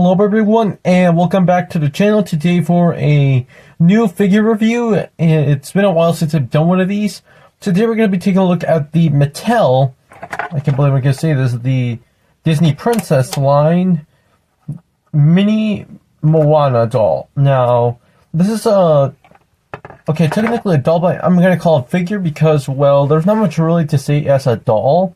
Hello everyone, and welcome back to the channel today for a new figure review. And it's been a while since I've done one of these. Today we're going to be taking a look at the Mattel, I can't believe I'm going to say this, the Disney Princess line mini Moana doll. Now, this is technically a doll, but I'm going to call it figure because, well, there's not much really to say as a doll.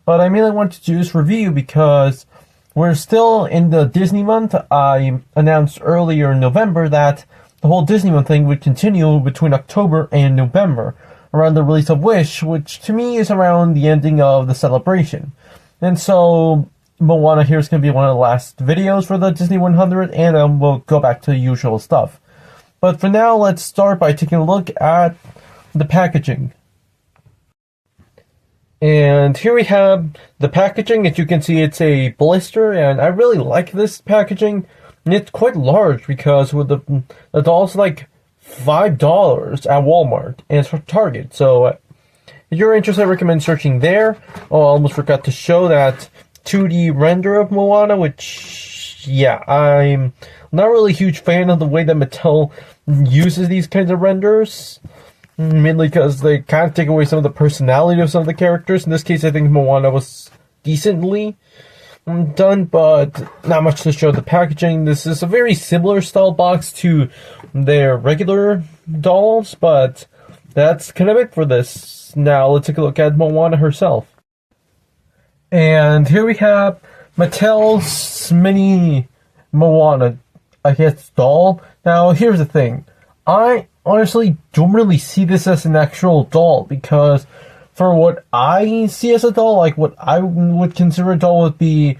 But I mainly wanted to do this review because we're still in the Disney month. I announced earlier in November that the whole Disney month thing would continue between October and November, around the release of Wish, which to me is around the ending of the celebration. And so Moana here is going to be one of the last videos for the Disney 100, and then we'll go back to the usual stuff. But for now, let's start by taking a look at the packaging. And here we have the packaging. As you can see, it's a blister, and I really like this packaging. And it's quite large because with the doll's like $5 at Walmart, and it's for Target. So if you're interested, I recommend searching there. Oh, I almost forgot to show that 2D render of Moana, which, yeah, I'm not really a huge fan of the way that Mattel uses these kinds of renders. Mainly because they kind of take away some of the personality of some of the characters. In this case, I think Moana was decently done, but not much to show the packaging. This is a very similar style box to their regular dolls, but that's kind of it for this. Now, let's take a look at Moana herself. And here we have Mattel's mini Moana, I guess, doll. Now, here's the thing. I honestly don't really see this as an actual doll, because for what I see as a doll, like what I would consider a doll would be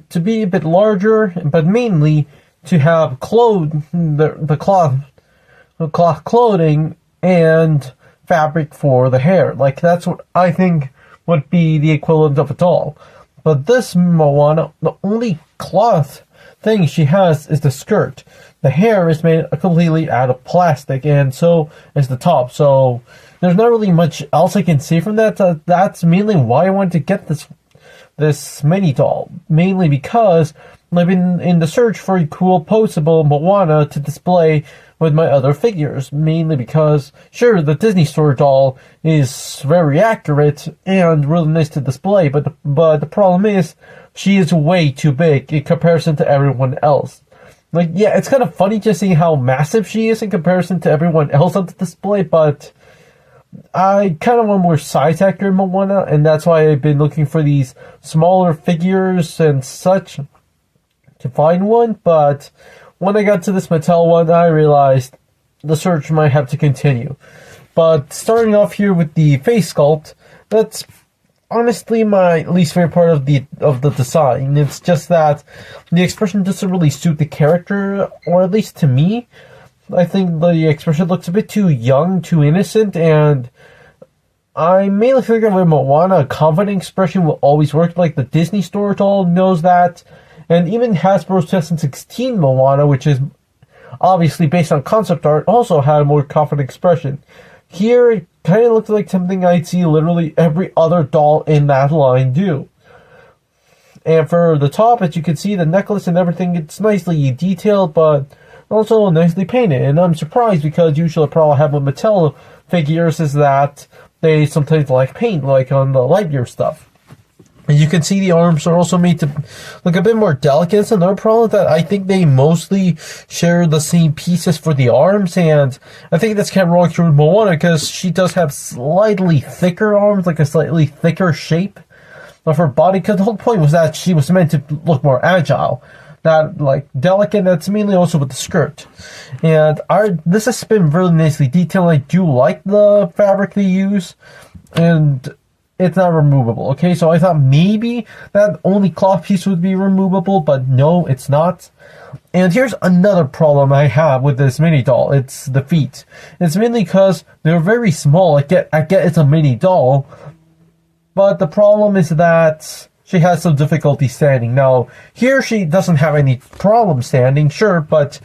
to be a bit larger, but mainly to have the cloth clothing and fabric for the hair. Like, that's what I think would be the equivalent of a doll. But this Moana, the only cloth thing she has is the skirt. The hair is made completely out of plastic, and so is the top. So there's not really much else I can say from that. That's mainly why I wanted to get this mini doll. Mainly because I've been in the search for a cool postable Moana to display with my other figures. Mainly because, sure, the Disney Store doll is very accurate and really nice to display, but the problem is she is way too big in comparison to everyone else. Like, yeah, it's kind of funny just seeing how massive she is in comparison to everyone else on the display, but I kind of want more size accurate Moana, and that's why I've been looking for these smaller figures and such to find one. But when I got to this Mattel one, I realized the search might have to continue. But starting off here with the face sculpt, that's honestly my least favorite part of the design. It's just that the expression doesn't really suit the character, or at least to me. I think the expression looks a bit too young, too innocent, and I mainly figure with Moana, a confident expression will always work. Like, the Disney Store doll knows that, and even Hasbro's 2016 Moana, which is obviously based on concept art, also had a more confident expression. Here, it kind of looks like something I'd see literally every other doll in that line do. And for the top, as you can see, the necklace and everything, it's nicely detailed, but also nicely painted. And I'm surprised, because usually a problem I have with Mattel figures is that they sometimes like paint, like on the Lightyear stuff. And you can see the arms are also made to look a bit more delicate. It's another problem that I think they mostly share the same pieces for the arms, and I think that's kind of wrong through Moana, because she does have slightly thicker arms, like a slightly thicker shape of her body, because the whole point was that she was meant to look more agile, not like delicate. That's mainly also with the skirt. And this has been really nicely detailed. I do like the fabric they use, and it's not removable. Okay, so I thought maybe that only cloth piece would be removable, but no, it's not. And here's another problem I have with this mini doll. It's the feet. It's mainly because they're very small. I get it's a mini doll, but the problem is that she has some difficulty standing. Now, here she doesn't have any problem standing, sure, but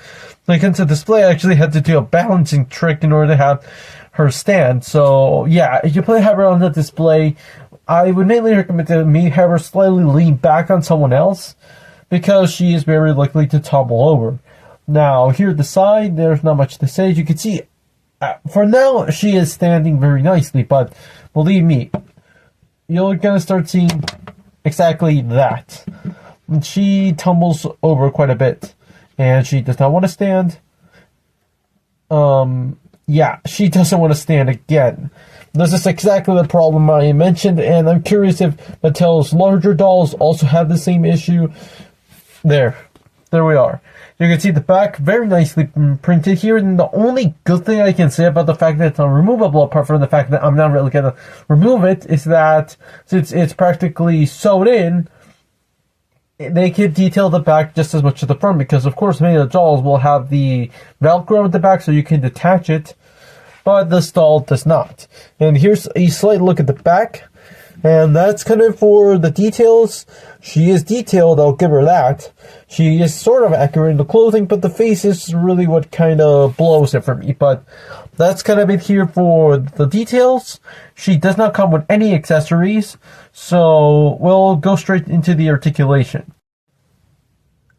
like into display, I actually had to do a balancing trick in order to have her stand. So yeah, if you have her on the display, I would mainly recommend to me have her slightly lean back on someone else, because she is very likely to topple over. Now, here at the side, there's not much to say. As you can see, for now, she is standing very nicely, but believe me, you're gonna start seeing exactly that. She tumbles over quite a bit, and she does not want to stand. Yeah, she doesn't want to stand again. This is exactly the problem I mentioned, and I'm curious if Mattel's larger dolls also have the same issue. There we are. You can see the back very nicely printed here, and the only good thing I can say about the fact that it's unremovable, apart from the fact that I'm not really going to remove it, is that since it's practically sewed in, they can detail the back just as much as the front, because of course many of the dolls will have the Velcro at the back so you can detach it, but this doll does not. And here's a slight look at the back. And that's kind of for the details. She is detailed, I'll give her that. She is sort of accurate in the clothing, but the face is really what kind of blows it for me. But that's kind of it here for the details. She does not come with any accessories, so we'll go straight into the articulation.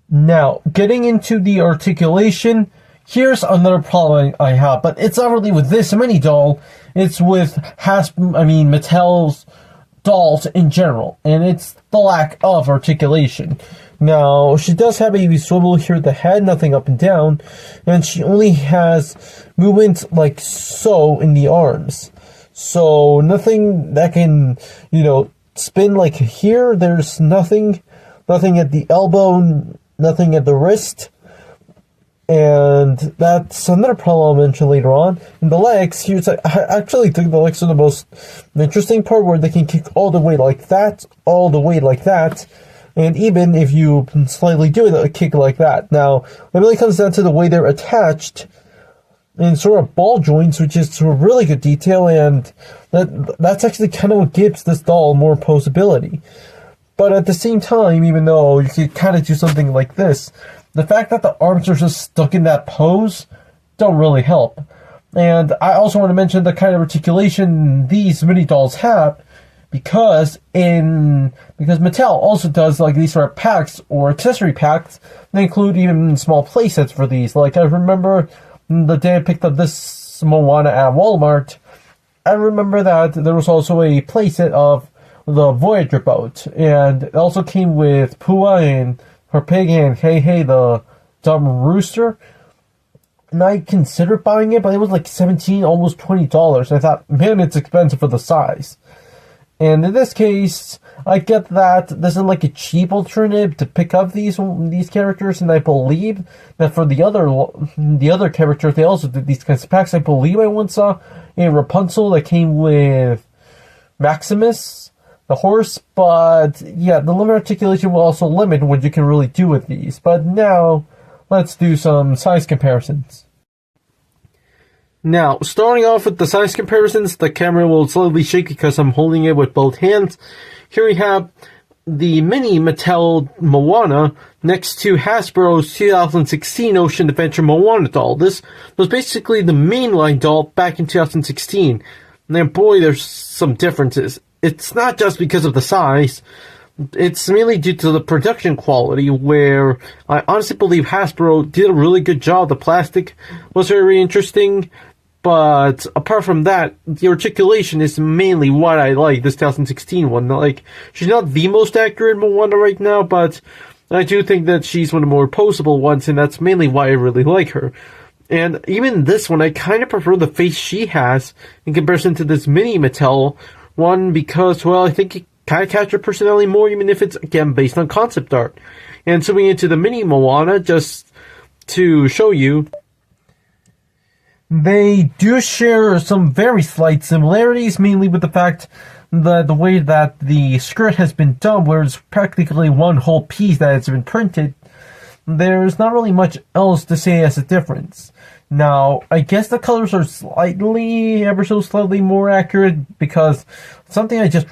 Now, getting into the articulation, here's another problem I have, but it's not really with this mini doll. It's with Mattel's dolls in general, and it's the lack of articulation. Now, she does have a swivel here at the head, nothing up and down, and she only has movement like so in the arms. So, nothing that can, spin like here. There's nothing at the elbow, nothing at the wrist. And that's another problem I'll mention later on. And the legs, I actually think the legs are the most interesting part, where they can kick all the way like that, and even if you slightly do it, they'll kick like that. Now, it really comes down to the way they're attached in sort of ball joints, which is a really good detail, and that's actually kind of what gives this doll more posability. But at the same time, even though you could kind of do something like this, the fact that the arms are just stuck in that pose don't really help. And I also want to mention the kind of articulation these mini dolls have, because Mattel also does like these sort of packs or accessory packs. They include even small playsets for these. Like, I remember the day I picked up this Moana at Walmart, I remember that there was also a playset of the Voyager boat, and it also came with Pua and her pig and Hey the dumb rooster. And I considered buying it, but it was like $17, almost $20. I thought, man, it's expensive for the size. And in this case, I get that this is like a cheap alternative to pick up these characters, and I believe that for the other characters, they also did these kinds of packs. I believe I once saw a Rapunzel that came with Maximus, the horse, but yeah, the limit articulation will also limit what you can really do with these. But now, let's do some size comparisons. Now, starting off with the size comparisons, the camera will slightly shake because I'm holding it with both hands. Here we have the mini Mattel Moana next to Hasbro's 2016 Ocean Adventure Moana doll. This was basically the mainline doll back in 2016. And boy, there's some differences. It's not just because of the size, it's mainly due to the production quality, where I honestly believe Hasbro did a really good job. The plastic was very interesting, but apart from that, the articulation is mainly what I like, this 2016 one. Like, she's not the most accurate Moana right now, but I do think that she's one of the more poseable ones, and that's mainly why I really like her. And even this one, I kind of prefer the face she has in comparison to this mini Mattel one, because, well, I think it kind of captures her personality more, even if it's, again, based on concept art. And zooming into the mini Moana, just to show you, they do share some very slight similarities, mainly with the fact that the way that the skirt has been done, where it's practically one whole piece that has been printed, there's not really much else to say as a difference. Now, I guess the colors are ever so slightly more accurate, because something I just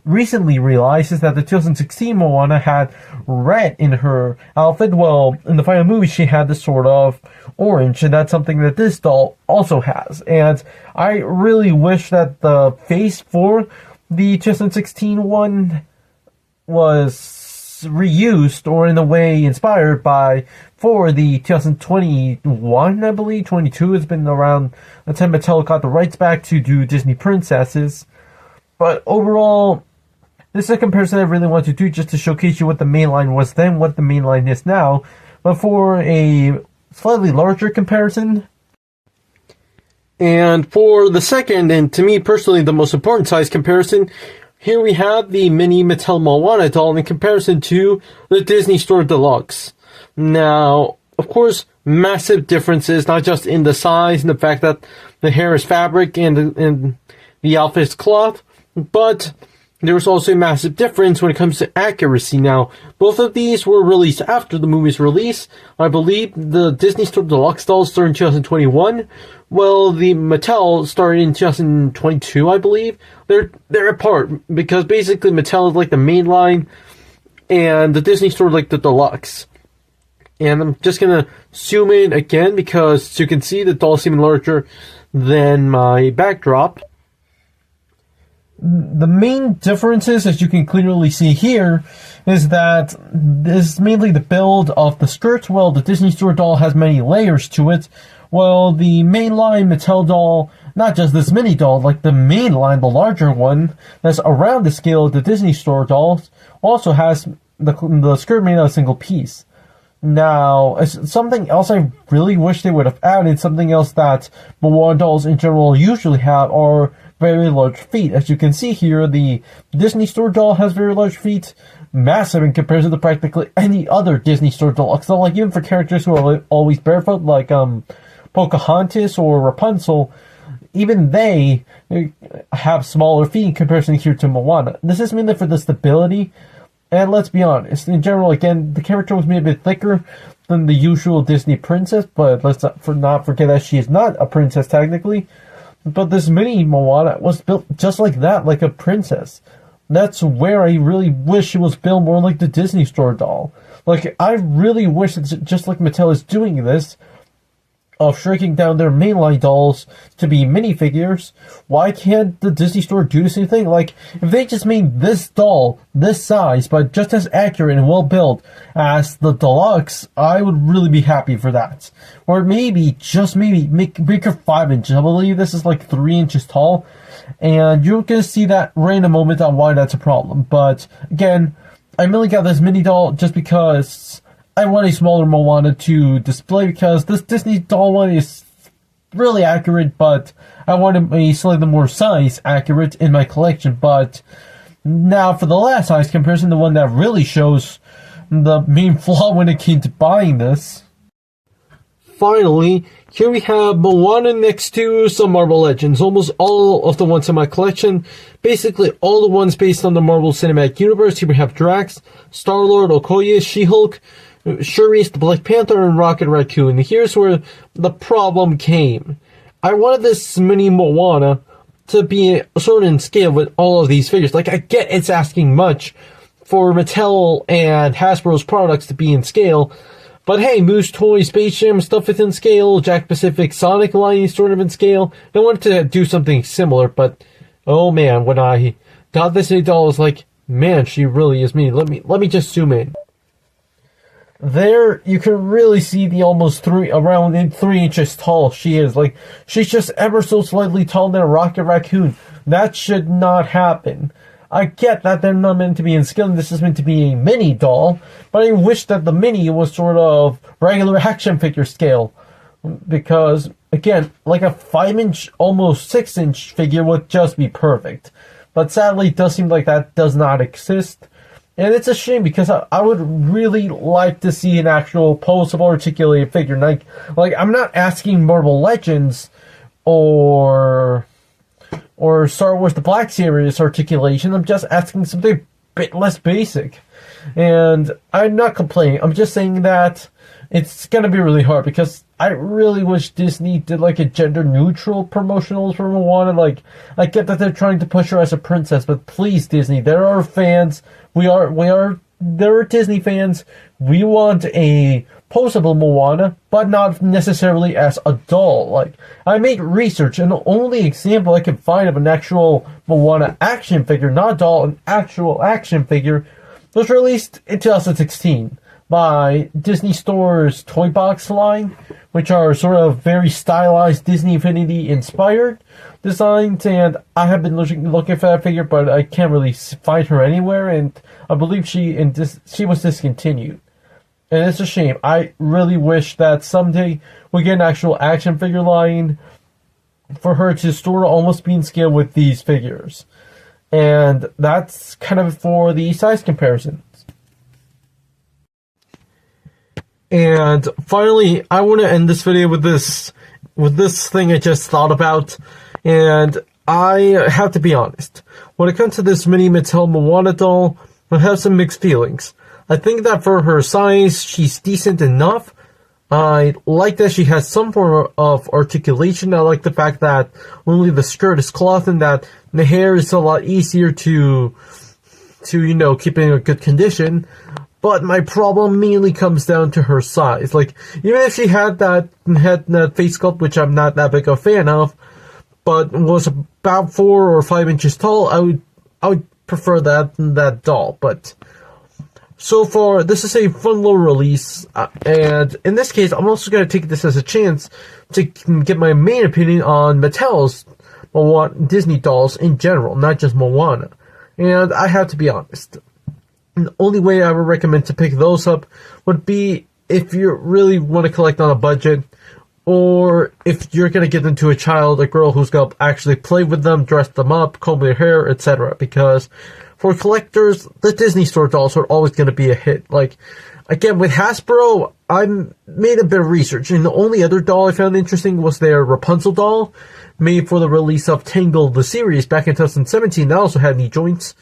recently realized is that the 2016 Moana had red in her outfit. Well, in the final movie, she had this sort of orange, and that's something that this doll also has. And I really wish that the face for the 2016 one was reused or in a way inspired by for the 2021, I believe, 22 has been around the time Mattel got the rights back to do Disney princesses. But overall, this is a comparison I really want to do just to showcase you what the main line was then, what the main line is now. But for a slightly larger comparison, and for the second, and to me personally the most important size comparison, here we have the mini Mattel Moana doll in comparison to the Disney Store Deluxe. Now, of course, massive differences, not just in the size and the fact that the hair is fabric and the outfit is cloth, but there was also a massive difference when it comes to accuracy. Now, both of these were released after the movie's release. I believe the Disney Store Deluxe dolls started in 2021. Well, the Mattel started in 2022, I believe. They're apart because basically Mattel is like the main line and the Disney Store like the Deluxe. And I'm just gonna zoom in again because as you can see the dolls seem larger than my backdrop. The main differences, as you can clearly see here, is that this is mainly the build of the skirts. Well, the Disney Store doll has many layers to it. Well, the mainline Mattel doll, not just this mini doll, like the main line, the larger one, that's around the scale of the Disney Store dolls, also has the skirt made out of a single piece. Now, something else I really wish they would have added, something else that Moana dolls in general usually have, are very large feet. As you can see here, the Disney Store doll has very large feet, massive in comparison to practically any other Disney Store doll. So, like, even for characters who are always barefoot, like Pocahontas or Rapunzel, even they have smaller feet in comparison here to Moana. This is mainly for the stability. And let's be honest, in general, again, the character was made a bit thicker than the usual Disney princess, but let's not forget that she is not a princess technically. But this mini Moana was built just like that, like a princess. That's where I really wish it was built more like the Disney Store doll. Like, I really wish that just like Mattel is doing this, of shrinking down their mainline dolls to be minifigures, why can't the Disney Store do the same thing? Like, if they just made this doll this size, but just as accurate and well built as the Deluxe, I would really be happy for that. Or maybe, just maybe, make her 5 inches. I believe this is like 3 inches tall, and you're gonna see that random moment on why that's a problem. But, again, I mainly got this mini doll just because I want a smaller Moana to display, because this Disney doll one is really accurate, but I want a slightly more size accurate in my collection. But now for the last size comparison, the one that really shows the main flaw when it came to buying this. Finally, here we have Moana next to some Marvel Legends. Almost all of the ones in my collection, basically all the ones based on the Marvel Cinematic Universe. Here we have Drax, Star-Lord, Okoye, She-Hulk, Shuri's the Black Panther, and Rocket Raccoon. Here's where the problem came. I wanted this mini Moana to be sort of in scale with all of these figures. Like, I get it's asking much for Mattel and Hasbro's products to be in scale, but hey, Moose Toys, Space Jam stuff is in scale, Jack Pacific, Sonic line is sort of in scale. I wanted to do something similar, but oh man, when I got this doll, I was like, man, she really is mini. Let me just zoom in. There, you can really see the almost around 3 inches tall she is. Like, she's just ever so slightly taller than a Rocket Raccoon. That should not happen. I get that they're not meant to be in scale, and this is meant to be a mini doll, but I wish that the mini was sort of regular action figure scale. Because, again, like a 5-inch, almost 6-inch figure would just be perfect. But sadly, it does seem like that does not exist. And it's a shame, because I would really like to see an actual posable articulated figure. Like I'm not asking Marvel Legends or Star Wars The Black Series articulation. I'm just asking something a bit less basic. And I'm not complaining. I'm just saying that it's gonna be really hard, because I really wish Disney did like a gender neutral promotionals for Moana. Like, I get that they're trying to push her as a princess, but please, Disney, there are fans. There are Disney fans. We want a posable Moana, but not necessarily as a doll. Like, I made research, and the only example I could find of an actual Moana action figure, not a doll, an actual action figure, was released in 2016 by Disney Store's Toy Box line, which are sort of very stylized Disney Infinity inspired designs, and I have been looking for that figure, but I can't really find her anywhere, and I believe she was discontinued. And it's a shame. I really wish that someday we get an actual action figure line for her to sort of almost be in scale with these figures. And that's kind of for the size comparisons. And finally, I want to end this video with this thing I just thought about. And I have to be honest. When it comes to this mini Mattel Moana doll, I have some mixed feelings. I think that for her size, she's decent enough. I like that she has some form of articulation. I like the fact that only the skirt is cloth and that the hair is a lot easier to keep in a good condition. But my problem mainly comes down to her size. Like, even if she had that face sculpt, which I'm not that big a fan of, but was about 4 or 5 inches tall, I would prefer that doll. But so far, this is a fun little release, and in this case, I'm also going to take this as a chance to get my main opinion on Mattel's Disney dolls in general, not just Moana. And I have to be honest. The only way I would recommend to pick those up would be if you really want to collect on a budget, or if you're going to give them to a girl who's going to actually play with them, dress them up, comb their hair, etc. Because for collectors, the Disney Store dolls are always going to be a hit. Like, again, with Hasbro, I made a bit of research, and the only other doll I found interesting was their Rapunzel doll, made for the release of Tangled the series back in 2017. That also had knee joints.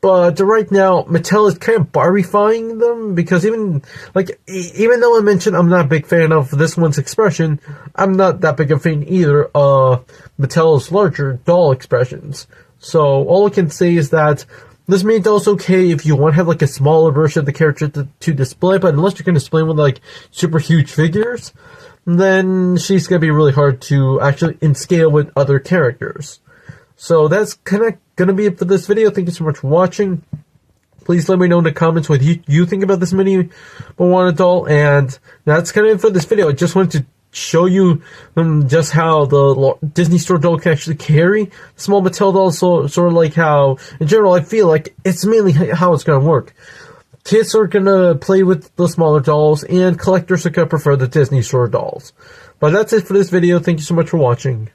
But right now, Mattel is kind of Barbie-fying them, because even though I mentioned I'm not a big fan of this one's expression, I'm not that big a fan either of Mattel's larger doll expressions. So all I can say is that this mini doll is okay if you want to have like a smaller version of the character to display, but unless you're going to display with like super huge figures, then she's going to be really hard to actually in scale with other characters. So that's kind of going to be it for this video. Thank you so much for watching. Please let me know in the comments what you think about this mini Moana doll. And that's kind of it for this video. I just wanted to show you just how the Disney Store doll can actually carry small Mattel dolls. So, sort of like how, in general, I feel like it's mainly how it's going to work. Kids are going to play with the smaller dolls, and collectors are going to prefer the Disney Store dolls. But that's it for this video. Thank you so much for watching.